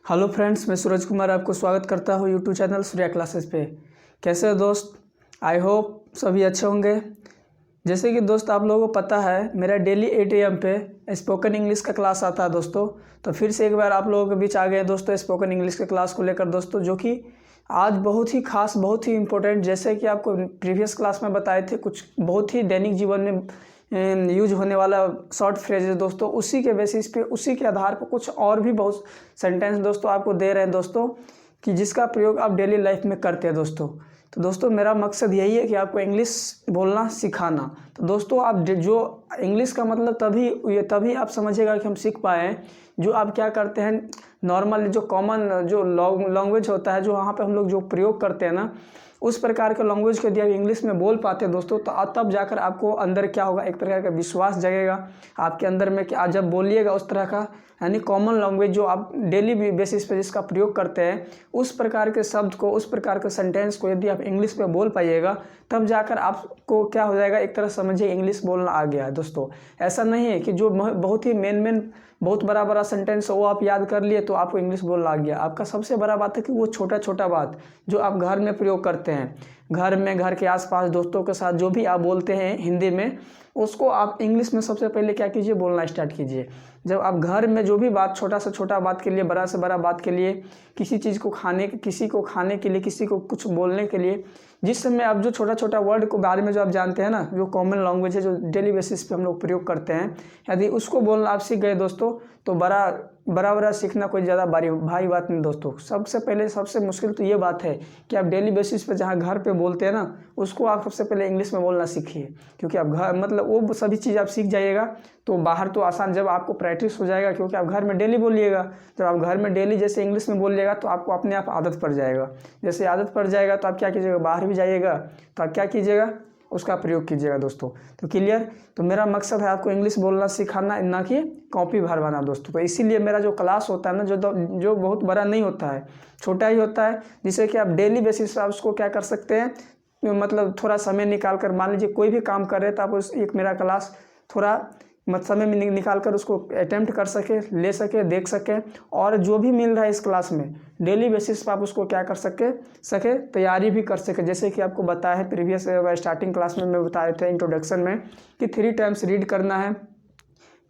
Hello friends, मैं सूरज कुमार आपको स्वागत करता हूँ यूट्यूब चैनल सूर्या क्लासेस पे। कैसे हो दोस्त? आई होप सभी अच्छे होंगे। जैसे कि दोस्त आप लोगों को पता है, मेरा डेली 8 AM पे स्पोकन इंग्लिश का क्लास आता है दोस्तों। तो फिर से एक बार आप लोगों के बीच आ गए दोस्तों स्पोकन इंग्लिश के क्लास को लेकर दोस्तों, जो कि आज बहुत ही खास, बहुत ही इम्पोर्टेंट, जैसे कि आपको प्रीवियस क्लास में बताए थे, कुछ बहुत ही दैनिक जीवन में यूज होने वाला शॉर्ट फ्रेज है दोस्तों। उसी के बेसिस पे, उसी के आधार पर कुछ और भी बहुत सेंटेंस दोस्तों आपको दे रहे हैं दोस्तों, कि जिसका प्रयोग आप डेली लाइफ में करते हैं दोस्तों। तो दोस्तों मेरा मकसद यही है कि आपको इंग्लिश बोलना सिखाना। तो दोस्तों आप जो इंग्लिश का मतलब तभी आप समझिएगा कि हम सीख पाए हैं, जो आप क्या करते हैं नॉर्मल, जो कॉमन जो लैंग्वेज होता है, जो वहाँ पे हम लोग जो प्रयोग करते हैं ना, उस प्रकार के लैंग्वेज को यदि आप इंग्लिश में बोल पाते हैं दोस्तों, तो तब जाकर आपको अंदर क्या होगा, एक प्रकार का विश्वास जगेगा आपके अंदर में कि आप जब बोलिएगा उस तरह का, यानी कॉमन लैंग्वेज जो आप डेली बेसिस पे जिसका प्रयोग करते हैं, उस प्रकार के शब्द को, उस प्रकार के सेंटेंस को यदि आप इंग्लिश में बोल पाइएगा, तब जाकर आपको क्या हो जाएगा, एक तरह समझिए इंग्लिश बोलना आ गया है दोस्तों। ऐसा नहीं है कि जो बहुत ही मेन बहुत बड़ा सेंटेंस वो आप याद कर लिए तो आपको इंग्लिश बोलना आ गया। आपका सबसे बड़ा बात है कि वो छोटा बात जो आप घर में प्रयोग करते हैं, घर में, घर के आसपास, दोस्तों के साथ जो भी आप बोलते हैं हिंदी में, उसको आप इंग्लिश में सबसे पहले क्या कीजिए, बोलना स्टार्ट कीजिए। जब आप घर में जो भी बात, छोटा से छोटा बात के लिए, बड़ा से बड़ा बात के लिए, किसी चीज़ को किसी को खाने के लिए, किसी को कुछ बोलने के लिए, जिस समय आप जो छोटा वर्ड को बारे में जो आप जानते हैं ना, जो कॉमन लैंग्वेज है, जो डेली बेसिस पे हम लोग प्रयोग करते हैं, यदि उसको बोलना आप सीख गए दोस्तों, तो बड़ा सीखना कोई ज़्यादा भारी बात नहीं दोस्तों। सबसे मुश्किल तो ये बात है कि आप डेली बेसिस पे जहाँ घर पे बोलते हैं ना, उसको आप सबसे पहले इंग्लिश में बोलना सीखिए। क्योंकि आप घर मतलब वो सभी चीज़ आप सीख जाइएगा तो बाहर तो आसान, जब आपको प्रैक्टिस हो जाएगा, क्योंकि आप घर में डेली बोलिएगा। जब आप घर में डेली जैसे इंग्लिश में बोलिएगा तो आपको अपने आप आदत पड़ जाएगा। जैसे आदत पड़ जाएगा तो आप क्या कीजिएगा, बाहर भी जाइएगा तो आप क्या कीजिएगा, उसका प्रयोग कीजिएगा दोस्तों। तो क्लियर? तो मेरा मकसद है आपको इंग्लिश बोलना सिखाना, ना कि कॉपी भरवाना दोस्तों। तो इसीलिए मेरा जो क्लास होता है ना, जो बहुत बड़ा नहीं होता है, छोटा ही होता है, जिससे कि आप डेली बेसिस पर आप उसको क्या कर सकते हैं, मतलब थोड़ा समय निकाल कर, मान लीजिए कोई भी काम कर रहे हैं तो आप एक मेरा क्लास थोड़ा समय में निकाल कर उसको अटेम्प्ट कर सके, ले सके, देख सके, और जो भी मिल रहा है इस क्लास में डेली बेसिस पर आप उसको क्या कर सके तैयारी भी कर सके। जैसे कि आपको बताया है प्रीवियस स्टार्टिंग क्लास में मैं बताए थे इंट्रोडक्शन में, कि 3 टाइम्स रीड करना है,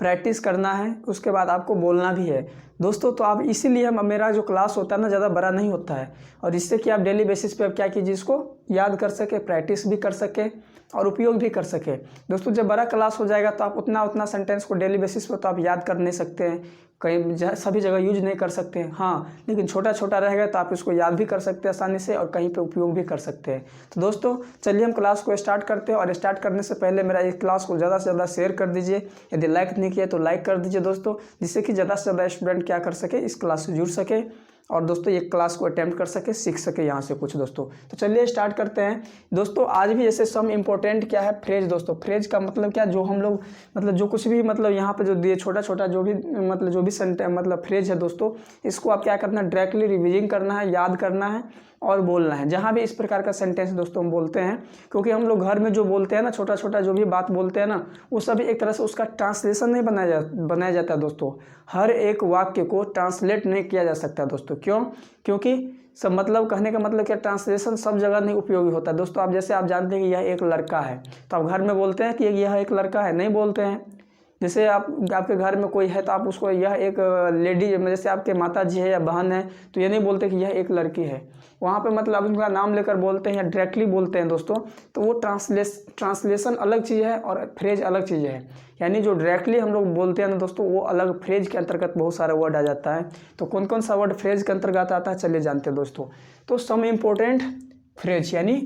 प्रैक्टिस करना है, उसके बाद आपको बोलना भी है दोस्तों। तो आप इसीलिए मेरा जो क्लास होता है ना, ज़्यादा बड़ा नहीं होता है, और इससे कि आप डेली बेसिस पे आप क्या कीजिए, इसको याद कर सके, प्रैक्टिस भी कर सके और उपयोग भी कर सके दोस्तों। जब बड़ा क्लास हो जाएगा तो आप उतना सेंटेंस को डेली बेसिस पे तो आप याद कर नहीं सकते हैं, कहीं सभी जगह यूज नहीं कर सकते हैं, हाँ, लेकिन छोटा रहेगा तो आप इसको याद भी कर सकते हैं आसानी से, और कहीं पे उपयोग भी कर सकते हैं। तो दोस्तों चलिए हम क्लास को स्टार्ट करते हैं, और स्टार्ट करने से पहले मेरा इस क्लास को ज़्यादा से ज़्यादा शेयर कर दीजिए। यदि लाइक नहीं किया तो लाइक कर दीजिए दोस्तों, जिससे कि ज़्यादा से ज़्यादा स्टूडेंट क्या कर सके, इस क्लास से जुड़ सके, और दोस्तों ये क्लास को अटेम्प्ट कर सके, सीख सके यहाँ से कुछ दोस्तों। तो चलिए स्टार्ट करते हैं दोस्तों। आज भी जैसे सम इम्पोर्टेंट क्या है, फ्रेज दोस्तों। फ्रेज का मतलब क्या, जो हम लोग मतलब जो कुछ भी मतलब यहाँ पे जो दिए छोटा जो भी मतलब जो भी मतलब फ्रेज है दोस्तों, इसको आप क्या करना है, डायरेक्टली रिविजन करना है, याद करना है और बोलना है। जहाँ भी इस प्रकार का सेंटेंस दोस्तों हम बोलते हैं, क्योंकि हम लोग घर में जो बोलते हैं ना, छोटा जो भी बात बोलते हैं ना, वो सभी एक तरह से उसका ट्रांसलेशन नहीं बनाया जाता दोस्तों। हर एक वाक्य को ट्रांसलेट नहीं किया जा सकता दोस्तों। क्यों? क्योंकि सब मतलब कहने का मतलब क्या, ट्रांसलेशन सब जगह नहीं उपयोगी होता है दोस्तों। आप जैसे आप जानते हैं कि यह एक लड़का है, तो आप घर में बोलते हैं कि यह एक लड़का है, नहीं बोलते हैं। जैसे आपके घर में कोई है तो आप उसको यह एक लेडी, जैसे आपके माता जी है या बहन है, तो ये नहीं बोलते कि यह एक लड़की है। वहाँ पे मतलब उनका नाम लेकर बोलते हैं या डायरेक्टली बोलते हैं दोस्तों। तो वो ट्रांसलेशन अलग चीज़ है और फ्रेज अलग चीज़ है। यानी जो डायरेक्टली हम लोग बोलते हैं ना दोस्तों, वो अलग, फ्रेज के अंतर्गत बहुत सारा वर्ड आ जाता है। तो कौन सा वर्ड फ्रेज के अंतर्गत आता है, चलिए जानते हैं दोस्तों। तो सम इम्पोर्टेंट फ्रेज, यानी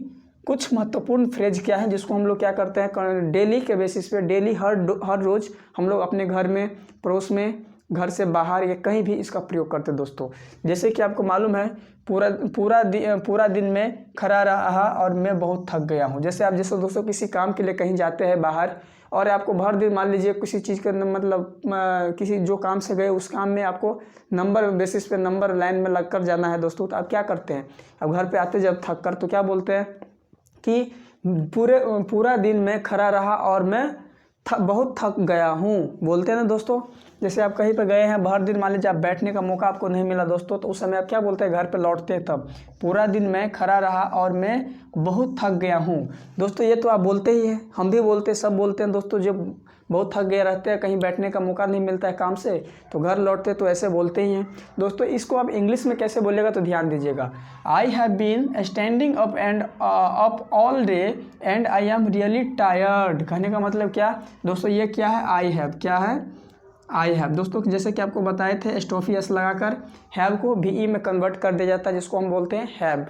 कुछ महत्वपूर्ण फ्रेज क्या है, जिसको हम लोग क्या करते हैं डेली के बेसिस पे, डेली हर रोज़ हम लोग अपने घर में, पड़ोस में, घर से बाहर या कहीं भी इसका प्रयोग करते हैं दोस्तों। जैसे कि आपको मालूम है, पूरा दिन में खड़ा रहा और मैं बहुत थक गया हूँ। जैसे आप दोस्तों किसी काम के लिए कहीं जाते हैं बाहर, और आपको भर दिन, मान लीजिए किसी चीज़ का मतलब किसी जो काम से गए, उस काम में आपको नंबर बेसिस पे, नंबर लाइन में लग कर जाना है दोस्तों। तो आप क्या करते हैं, अब घर पे आते जब थक कर, तो क्या बोलते हैं कि पूरा दिन में खड़ा रहा और मैं बहुत थक गया हूँ, बोलते हैं ना दोस्तों। जैसे आप कहीं पर गए हैं, भर दिन मान लीजिए आप बैठने का मौका आपको नहीं मिला दोस्तों, तो उस समय आप क्या बोलते हैं, घर पे लौटते हैं तब, पूरा दिन मैं खड़ा रहा और मैं बहुत थक गया हूँ। दोस्तों ये तो आप बोलते ही हैं, हम भी बोलते हैं, सब बोलते हैं दोस्तों। जब बहुत थक गए रहते हैं, कहीं बैठने का मौका नहीं मिलता है काम से, तो घर लौटते तो ऐसे बोलते ही हैं दोस्तों। इसको आप इंग्लिश में कैसे बोलेगा तो ध्यान दीजिएगा। I have been standing up and up all day and I am really tired. कहने का मतलब क्या दोस्तों, ये क्या है, आई हैव, क्या है, आई हैव। दोस्तों जैसे कि आपको बताए थे, स्टॉफी एस लगाकर हैव को वी में कन्वर्ट कर दिया जाता है, जिसको हम बोलते हैं हैव।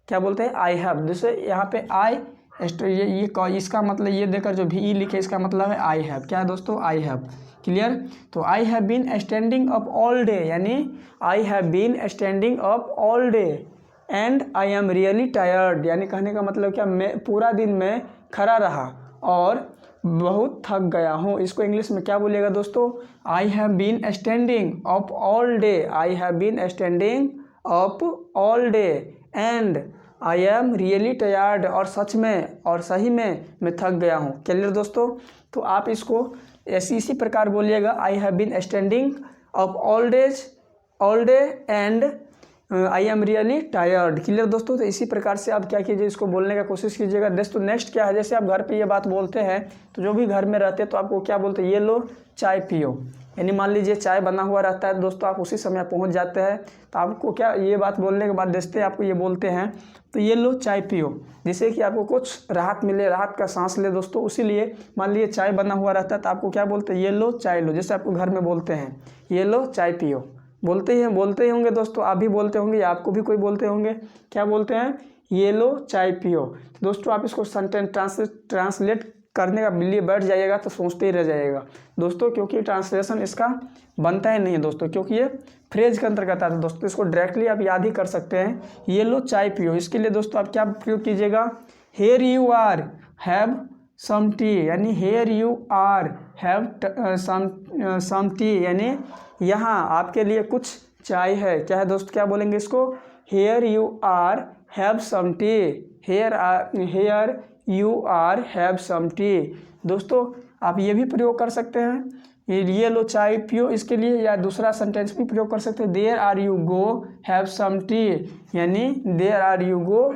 क्या बोलते हैं, आई हैव। जैसे यहाँ पे आई ये इसका मतलब ये देकर जो वी लिखे, इसका मतलब है आई हैव। क्या है दोस्तों, आई हैव। क्लियर। तो I have been standing up all day, यानी I have been standing up all day and I am really tired, यानी कहने का मतलब क्या, मैं पूरा दिन में खड़ा रहा और बहुत थक गया हूँ। इसको इंग्लिश में क्या बोलिएगा दोस्तों, I have been standing up all day, I have been standing up all day and I am really tired, और सच में और सही में मैं थक गया हूँ। क्लियर दोस्तों। तो आप इसको इसी प्रकार बोलिएगा, I have been standing up all day and I am really tired. Clear दोस्तों। तो इसी प्रकार से आप क्या कीजिए, इसको बोलने का कोशिश कीजिएगा। दोस्तों नेक्स्ट क्या है, जैसे आप घर पे ये बात बोलते हैं, तो जो भी घर में रहते हैं तो आपको क्या बोलते हैं, ये लो चाय पियो। यानी मान लीजिए चाय बना हुआ रहता है दोस्तों, आप उसी समय पहुंच जाते हैं, तो आपको क्या, ये बात बोलने के बाद दोस्तों आपको ये बोलते हैं, तो ये लो चाय पियो, जिससे कि आपको कुछ राहत मिले, राहत का सांस ले दोस्तों। उसीलिए मान लीजिए चाय बना हुआ रहता है, तो आपको क्या बोलते हैं, ये लो चाय लो। जैसे आपको घर में बोलते हैं, ये लो चाय पियो, बोलते ही होंगे दोस्तों, आप भी बोलते होंगे या आपको भी कोई बोलते होंगे। क्या बोलते हैं, ये लो चाय पियो। दोस्तों आप इसको सेंटेंस ट्रांसलेट करने का लिए बैठ जाइएगा तो सोचते ही रह जाइएगा दोस्तों, क्योंकि ट्रांसलेशन इसका बनता ही नहीं है दोस्तों, क्योंकि ये फ्रेज के अंतर्गत आता है दोस्तों। इसको डायरेक्टली आप याद ही कर सकते हैं, ये लो चाय पियो। इसके लिए दोस्तों आप क्या प्रयोग कीजिएगा, here you are have some tea, यानी here you are have some tea, यानी यहाँ आपके लिए कुछ चाय है। क्या है दोस्त, क्या बोलेंगे इसको, here you are have some tea, here you are have some tea. दोस्तों आप ये भी प्रयोग कर सकते हैं, ये लो चाय पियो, इसके लिए, या दूसरा सेंटेंस भी प्रयोग कर सकते हैं, there are you go have some tea, यानी there are you go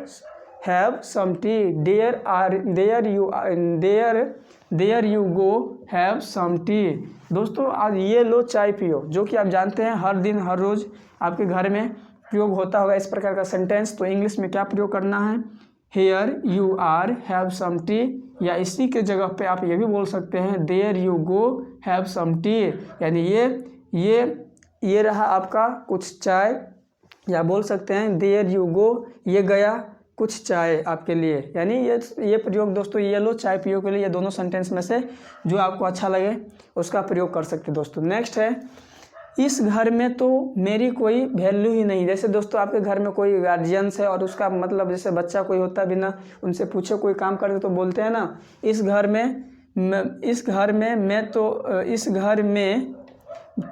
have some tea, there you go have some tea. दोस्तों आज ये लो चाय पियो, जो कि आप जानते हैं हर दिन हर रोज़ आपके घर में प्रयोग होता होगा इस प्रकार का सेंटेंस। तो इंग्लिश में क्या प्रयोग करना है, here you are have some tea, या इसी के जगह पे आप ये भी बोल सकते हैं, there you go have some tea, यानी ये रहा आपका कुछ चाय, या बोल सकते हैं देयर यू गो, ये गया कुछ चाय आपके लिए। यानी ये प्रयोग दोस्तों, ये लो चाय पियो के लिए, ये दोनों सेंटेंस में से जो आपको अच्छा लगे उसका प्रयोग कर सकते हैं दोस्तों। नेक्स्ट है, इस घर में तो मेरी कोई वैल्यू ही नहीं। जैसे दोस्तों आपके घर में कोई गार्जियंस है और उसका मतलब जैसे बच्चा कोई होता है, बिना उनसे पूछे कोई काम करते तो बोलते हैं ना, इस घर में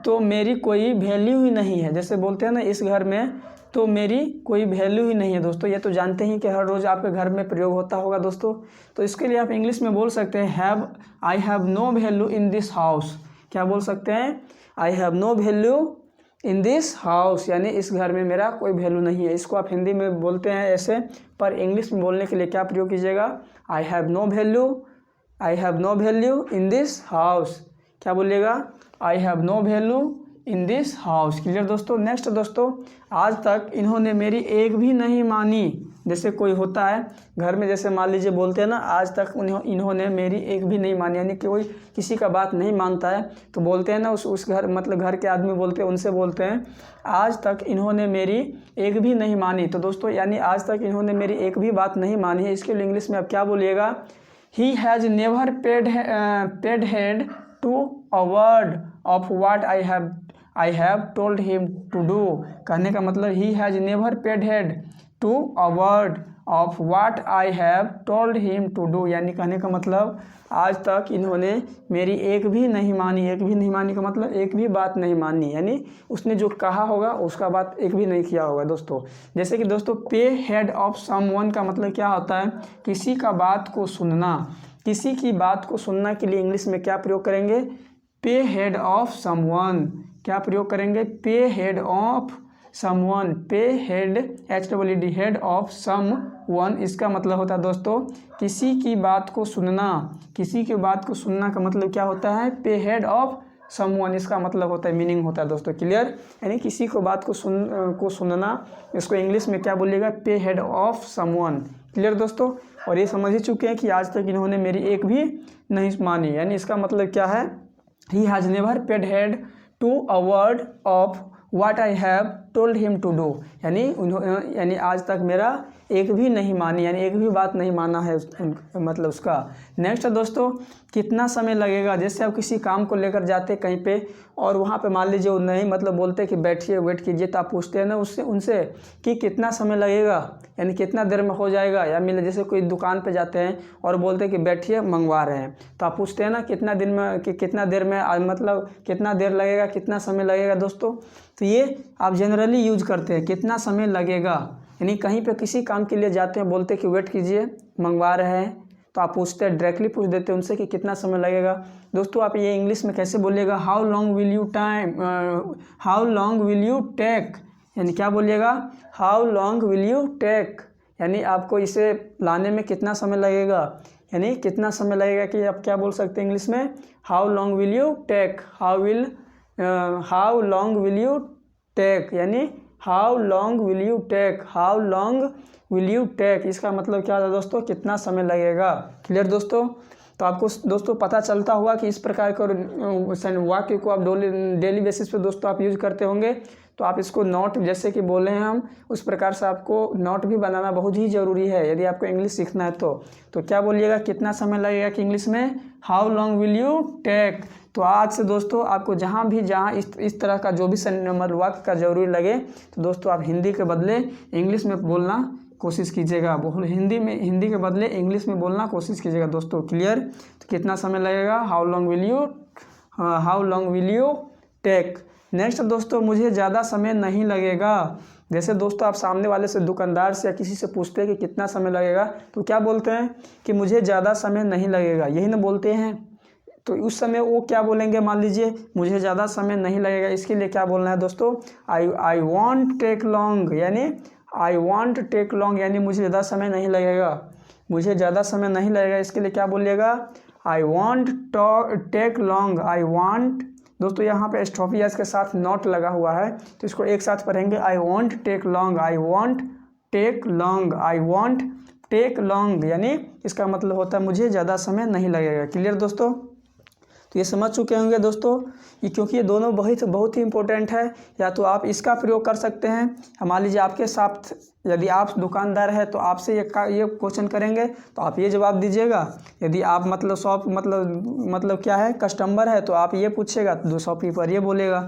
तो मेरी कोई वैल्यू ही नहीं है। जैसे बोलते हैं ना, इस घर में तो मेरी कोई वैल्यू ही नहीं है दोस्तों। ये तो जानते ही कि हर रोज़ आपके घर में प्रयोग होता होगा दोस्तों। तो इसके लिए आप इंग्लिश में बोल सकते हैं, I have no value in this house. क्या बोल सकते हैं, I have no value in this house, यानी इस घर में मेरा कोई वैल्यू नहीं है। इसको आप हिंदी में बोलते हैं ऐसे, पर इंग्लिश में बोलने के लिए क्या प्रयोग कीजिएगा, I have no value in this house. क्या बोलिएगा, I have no value in this house. Clear दोस्तों। नेक्स्ट दोस्तों, आज तक इन्होंने मेरी एक भी नहीं मानी। जैसे कोई होता है घर में, जैसे मान लीजिए बोलते हैं ना, आज तक इन्होंने मेरी एक भी नहीं मानी, यानी कि कोई किसी का बात नहीं मानता है, तो बोलते हैं ना उस घर, मतलब घर के आदमी बोलते हैं, उनसे बोलते हैं आज तक इन्होंने मेरी एक भी नहीं मानी। तो दोस्तों यानी आज तक इन्होंने मेरी एक भी बात नहीं मानी है। इसके लिए इंग्लिश में आप क्या बोलिएगा, he has never paid heed to a word of what I have told him to do. कहने का मतलब, he has never paid heed to a word of what I have told him to do, यानी कहने का मतलब आज तक इन्होंने मेरी एक भी नहीं मानी। एक भी नहीं मानी का मतलब एक भी बात नहीं मानी, यानी उसने जो कहा होगा उसका बात एक भी नहीं किया होगा दोस्तों। जैसे कि दोस्तों पे हेड ऑफ समवन का मतलब क्या होता है, किसी का बात को सुनना। किसी की बात को सुनना के लिए इंग्लिश में क्या प्रयोग करेंगे, पे हेड ऑफ समवन, क्या प्रयोग करेंगे? पे हेड ऑफ समवन, पे head HEAD head of someone, इसका मतलब होता है दोस्तों किसी की बात को सुनना। किसी की बात को सुनना का मतलब क्या होता है? पे हेड ऑफ समवन, इसका मतलब होता है, मीनिंग होता है दोस्तों, क्लियर। यानी किसी को बात को सुनना, इसको इंग्लिश में क्या बोलिएगा? पे हेड ऑफ समवन, क्लियर दोस्तों। और ये समझ ही चुके हैं कि आज तक इन्होंने मेरी एक भी नहीं मानी, यानी इसका मतलब क्या है? He has never paid heed to a word of what I have told him to do, यानी आज तक मेरा एक भी नहीं मानी, यानी एक भी बात नहीं माना है मतलब उसका। नेक्स्ट है दोस्तों, कितना समय लगेगा? जैसे आप किसी काम को लेकर जाते कहीं पे और वहाँ पे मान लीजिए वो नहीं मतलब बोलते कि बैठिए वेट कीजिए, तो आप पूछते हैं ना उनसे कि कितना समय लगेगा, यानी कितना देर में हो जाएगा। या मिले जैसे कोई दुकान पे जाते हैं और बोलते हैं कि बैठिए मंगवा रहे हैं, तो आप पूछते हैं ना कितना दिन में, कि कितना देर में, मतलब कितना देर लगेगा, कितना समय लगेगा दोस्तों। तो ये आप जनरली यूज करते हैं, कितना समय लगेगा, यानी कहीं पे किसी काम के लिए जाते हैं, बोलते हैं कि वेट कीजिए मंगवा रहे हैं, तो आप पूछते हैं, डायरेक्टली पूछ देते हैं उनसे कि कितना समय लगेगा। दोस्तों आप ये इंग्लिश में कैसे बोलिएगा? How long will you how long will you take, यानी क्या बोलिएगा? How long will you take, यानी आपको इसे लाने में कितना समय लगेगा, यानी कितना समय लगेगा, कि आप क्या बोल सकते हैं इंग्लिश में? How long will you take, how long will you take, यानी how long will you take, how long will you take, इसका मतलब क्या है दोस्तों? कितना समय लगेगा, क्लियर दोस्तों। तो आपको दोस्तों पता चलता होगा कि इस प्रकार के वाक्य को आप डेली बेसिस पे दोस्तों आप यूज करते होंगे। तो आप इसको नोट, जैसे कि बोले हैं हम, उस प्रकार से आपको नोट भी बनाना बहुत ही ज़रूरी है यदि आपको इंग्लिश सीखना है तो क्या बोलिएगा? कितना समय लगेगा कि इंग्लिश में how long will you take. तो आज से दोस्तों आपको जहाँ इस तरह का जो भी मतलब वाक्य का जरूरी लगे, तो दोस्तों आप हिंदी के बदले इंग्लिश में बोलना कोशिश कीजिएगा, हिंदी के बदले इंग्लिश में बोलना कोशिश कीजिएगा दोस्तों, क्लियर। तो कितना समय लगेगा? How long will you take. Next दोस्तों, मुझे ज़्यादा समय नहीं लगेगा। जैसे दोस्तों आप सामने वाले से, दुकानदार से या किसी से पूछते हैं कि कितना समय लगेगा, तो क्या बोलते हैं? कि मुझे ज़्यादा समय नहीं लगेगा, यही ना बोलते हैं। तो उस समय वो क्या बोलेंगे? मान लीजिए मुझे ज़्यादा समय नहीं लगेगा, इसके लिए क्या बोलना है दोस्तों? आई वॉन्ट टेक लॉन्ग, यानी आई वॉन्ट टेक लॉन्ग, यानी मुझे ज़्यादा समय नहीं लगेगा, मुझे ज़्यादा समय नहीं लगेगा, इसके लिए क्या बोलिएगा? I won't take long, I won't. दोस्तों यहाँ पे स्टॉपी एस के साथ नॉट लगा हुआ है, तो इसको एक साथ पढ़ेंगे, I won't take long, I won't take long, I won't take long, यानी इसका मतलब होता है मुझे ज़्यादा समय नहीं लगेगा, क्लियर दोस्तों। तो ये समझ चुके होंगे दोस्तों, क्योंकि ये दोनों बहुत ही इंपॉर्टेंट है। या तो आप इसका प्रयोग कर सकते हैं, मान लीजिए आपके साथ यदि आप दुकानदार है तो आपसे ये क्वेश्चन करेंगे तो आप ये जवाब दीजिएगा। यदि आप मतलब शॉप मतलब क्या है, कस्टमर है, तो आप ये पूछेगा तो शॉपकीपर ये बोलेगा।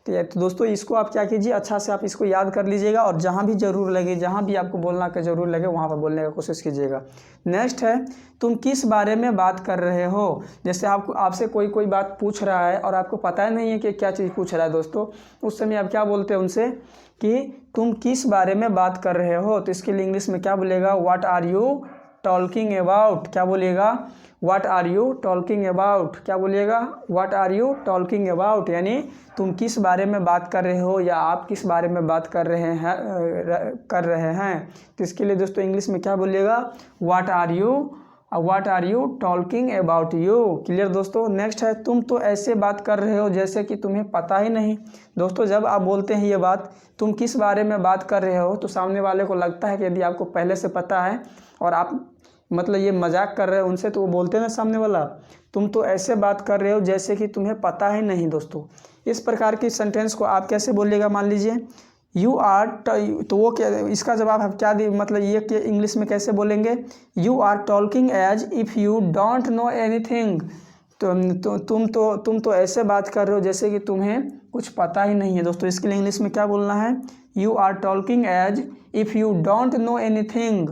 तो दोस्तों इसको आप क्या कीजिए, अच्छा से आप इसको याद कर लीजिएगा, और जहाँ भी ज़रूर लगे, जहाँ भी आपको बोलना का ज़रूर लगे, वहाँ पर बोलने का कोशिश कीजिएगा। नेक्स्ट है, तुम किस बारे में बात कर रहे हो। जैसे आपसे कोई बात पूछ रहा है और आपको पता ही नहीं है कि क्या चीज़ पूछ रहा है दोस्तों, उस समय आप क्या बोलते हैं उनसे कि तुम किस बारे में बात कर रहे हो। तो इसके लिए इंग्लिश में क्या बोलेगा? What are you talking about, क्या बोलिएगा? What are you talking about, क्या बोलिएगा? What are you talking about, यानी तुम किस बारे में बात कर रहे हो, या आप किस बारे में बात कर रहे हैं। तो इसके लिए दोस्तों इंग्लिश में क्या बोलिएगा? What are you talking about you, clear दोस्तों। नेक्स्ट है, तुम तो ऐसे बात कर रहे हो जैसे कि तुम्हें पता ही नहीं। दोस्तों जब आप बोलते हैं ये बात, तुम किस बारे में बात कर रहे हो, तो सामने वाले को लगता है कि यदि आपको पहले से पता है और आप मतलब ये मजाक कर रहे हो उनसे, तो वो बोलते हैं ना सामने वाला, तुम तो ऐसे बात कर रहे हो जैसे कि तुम्हें पता ही नहीं। दोस्तों इस प्रकार की सेंटेंस को आप कैसे बोलिएगा? मान लीजिए यू आर, तो वो क्या, इसका जवाब हम क्या मतलब ये कि इंग्लिश में कैसे बोलेंगे? You are talking as if you don't know anything. तुम तो ऐसे बात कर रहे हो जैसे कि तुम्हें कुछ पता ही नहीं है। दोस्तों इसके लिए इंग्लिश में क्या बोलना है? You are talking as if you don't know anything,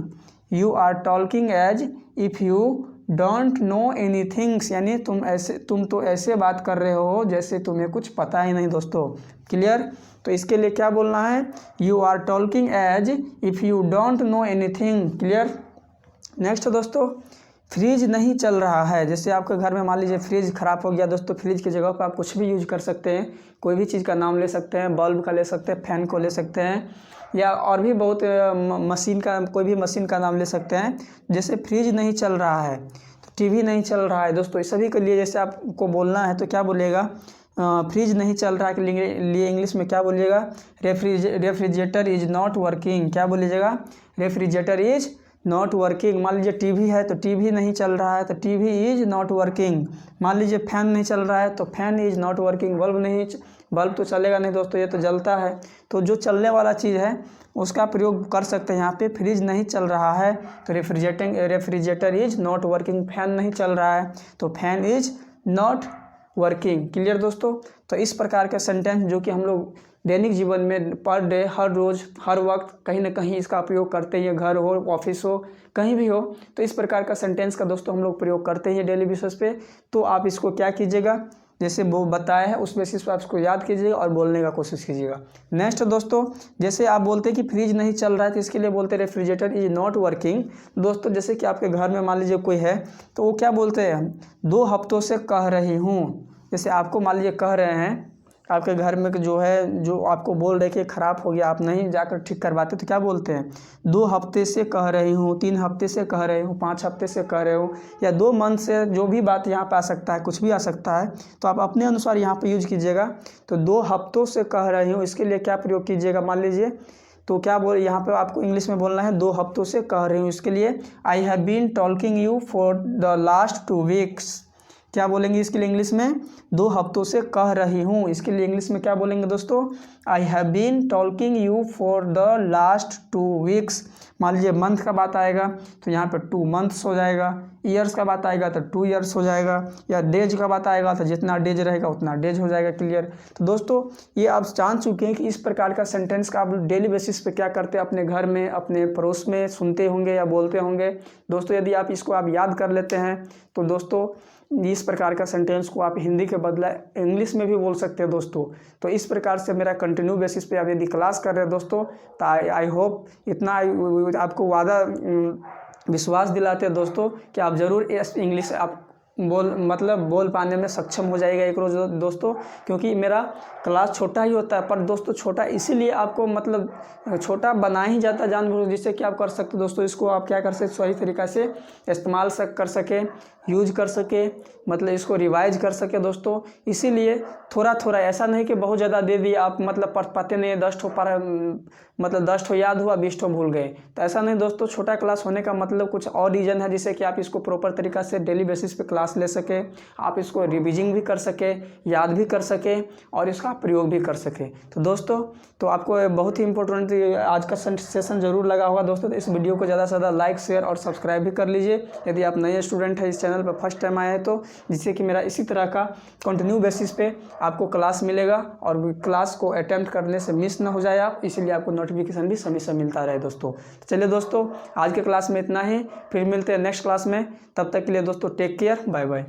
you are talking as if you don't know anythings, यानी तुम तो ऐसे बात कर रहे हो जैसे तुम्हें कुछ पता ही नहीं। दोस्तों क्लियर। तो इसके लिए क्या बोलना है? You are talking as if you don't know anything, clear. Next दोस्तों, फ्रिज नहीं चल रहा है। जैसे आपके घर में मान लीजिए फ्रिज ख़राब हो गया दोस्तों, फ्रिज की जगह पर आप कुछ भी यूज कर सकते हैं, कोई भी चीज़ का नाम ले सकते हैं, बल्ब का ले सकते हैं, फैन को ले सकते हैं, या और भी बहुत मशीन का, कोई भी मशीन का नाम ले सकते हैं। जैसे फ्रिज नहीं चल रहा है तो टीवी नहीं चल रहा है दोस्तों, इस सभी के लिए जैसे आपको बोलना है तो क्या बोलिएगा, फ्रिज नहीं चल रहा है के लिए इंग्लिश में क्या बोलिएगा, रेफ्रिजरेटर इज नॉट वर्किंग। क्या बोलिएगा, रेफ्रिजरेटर इज नॉट वर्किंग। मान लीजिए टीवी है तो टीवी नहीं चल रहा है तो टीवी इज नॉट वर्किंग। मान लीजिए फैन नहीं चल रहा है तो fan is not working. Bulb तो चलेगा नहीं दोस्तों, ये तो जलता है। तो जो चलने वाला चीज़ है उसका प्रयोग कर सकते हैं यहाँ पे। फ्रिज नहीं चल रहा है तो refrigerator is not working. Fan नहीं चल रहा है तो fan is not working. Clear दोस्तों। तो इस प्रकार का सेंटेंस जो कि हम लोग दैनिक जीवन में पर डे, हर रोज़, हर वक्त कहीं ना कहीं इसका प्रयोग करते हैं, घर हो, ऑफिस हो, कहीं भी हो, तो इस प्रकार का सेंटेंस का दोस्तों हम लोग प्रयोग करते हैं डेली बेसिस पे। तो आप इसको क्या कीजिएगा, जैसे वो बताया है उस बेसिस पर आप इसको याद कीजिएगा और बोलने का कोशिश कीजिएगा। नेक्स्ट दोस्तों, जैसे आप बोलते हैं कि फ्रिज नहीं चल रहा है तो इसके लिए बोलते हैं रेफ्रिजरेटर इज नॉट वर्किंग। दोस्तों जैसे कि आपके घर में मान लीजिए कोई है तो वो क्या बोलते हैं, 2 हफ्तों से कह रही हूँ। जैसे आपको मान लीजिए कह रहे हैं, आपके घर में जो है, जो आपको बोल रहे कि ख़राब हो गया, आप नहीं जाकर ठीक करवाते तो क्या बोलते हैं, 2 हफ्ते से कह रही हूँ, 3 हफ्ते से कह रही हूँ, 5 हफ्ते से कह रहे हो, या 2 मंथ से, जो भी बात यहाँ पे आ सकता है, कुछ भी आ सकता है, तो आप अपने अनुसार यहाँ पे यूज कीजिएगा। तो 2 हफ्तों से कह रही हूँ, इसके लिए क्या प्रयोग कीजिएगा, मान लीजिए तो क्या बोल, यहाँ पे आपको इंग्लिश में बोलना है 2 हफ्तों से कह रही हूँ। इसके लिए I have been talking you for the last 2 weeks. क्या बोलेंगे इसके लिए इंग्लिश में, 2 हफ्तों से कह रही हूँ। इसके लिए इंग्लिश में क्या बोलेंगे दोस्तों, I have been talking you for the last 2 weeks. मान लीजिए मंथ का बात आएगा तो यहाँ पर 2 मंथ्स हो जाएगा, ईयर्स का बात आएगा तो 2 ईयर्स हो जाएगा, या डेज का बात आएगा तो जितना डेज रहेगा उतना डेज हो जाएगा। क्लियर। तो दोस्तों ये आप जान चुके हैं कि इस प्रकार का सेंटेंस का आप डेली बेसिस पे क्या करते हैं, अपने घर में, अपने पड़ोस में सुनते होंगे या बोलते होंगे। दोस्तों यदि आप इसको आप याद कर लेते हैं तो दोस्तों इस प्रकार का सेंटेंस को आप हिंदी के बदला इंग्लिश में भी बोल सकते हैं दोस्तों। तो इस प्रकार से मेरा कंटिन्यू बेसिस पे आप यदि क्लास कर रहे हैं दोस्तों, तो आई होप इतना आपको वादा विश्वास दिलाते हैं दोस्तों कि आप ज़रूर इंग्लिश आप बोल पाने में सक्षम हो जाएगा एक रोज़ दोस्तों। क्योंकि मेरा क्लास छोटा ही होता है, पर दोस्तों छोटा इसीलिए आपको छोटा बना ही जाता है जानबूझ, जिससे कि आप कर सकते दोस्तों इसको आप क्या कर सकते, सही तरीक़ा से इस्तेमाल कर सके, यूज कर सके, इसको रिवाइज कर सके दोस्तों। इसीलिए थोड़ा थोड़ा, ऐसा नहीं कि बहुत ज़्यादा दे दिया आप पढ़ पाते नहीं, 10 ठो पर 10 ठो याद हुआ 20 ठो भूल गए, तो ऐसा नहीं दोस्तों। छोटा क्लास होने का कुछ और रीज़न है, जिससे कि आप इसको प्रॉपर तरीक़ा से डेली बेसिस पे क्लास ले सके, आप इसको रिविजिंग भी कर सके, याद भी कर सके और इसका प्रयोग भी कर सके। तो दोस्तों तो आपको बहुत ही इंपॉर्टेंट आज का सेशन ज़रूर लगा होगा दोस्तों। तो इस वीडियो को ज़्यादा से ज़्यादा लाइक, शेयर और सब्सक्राइब भी कर लीजिए यदि आप नए स्टूडेंट हैं, इस चैनल पर फर्स्ट टाइम आए हैं तो, जिससे कि मेरा इसी तरह का कंटिन्यू बेसिस पे आपको क्लास मिलेगा और क्लास को अटेम्प्ट करने से मिस ना हो जाए आप, इसीलिए आपको नोटिफिकेशन भी समय से मिलता रहे दोस्तों। तो चलिए दोस्तों आज के क्लास में इतना ही, फिर मिलते हैं नेक्स्ट क्लास में। तब तक के लिए दोस्तों टेक केयर, बाय बाय।